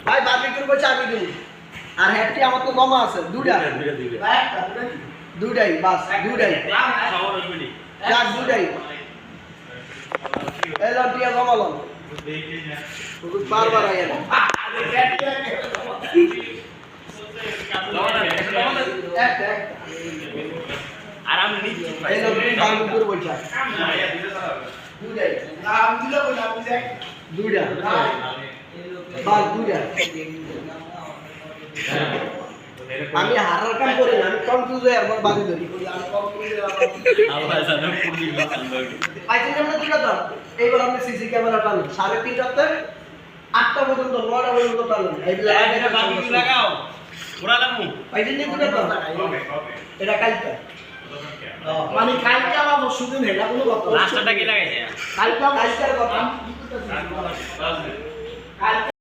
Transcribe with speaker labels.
Speaker 1: ভাই বারবিকিউর করছে আমি দিই আর হ্যাপটি আমার তো কম আছে দুইটা দুইটাই বাস দুইটাই যাক দুইটাই এলো টিয়া কমালো বারবার আইয়া
Speaker 2: আর আমি নিচ্ছি
Speaker 1: এলো বারবিকিউর বলছে দুইটাই নাম দিলো বলে আপনি দেখ দুইটা বাস দুইটা আমি হারার কাম করি না আমি কনফিউজ হয়ে একবার বাজি ধরি আমি কনফিউজ
Speaker 2: আল্লাহ জানে পুরি লাগালো
Speaker 1: পাইছেন আমরা দুটো তো এইবার আপনি সিসি ক্যামেরা টানুন 3:30 8টা পর্যন্ত 9টা পর্যন্ত টানুন
Speaker 2: এটা বাকি লাগাও পুরালামু
Speaker 1: পাইছেন নি দুটো তো এটা কালকে মানে কালকে আমার শুধু নেলা কোনো কথা
Speaker 2: লাস্টটা কি লাগাইছে
Speaker 1: কালকে কালকের কথা কালকে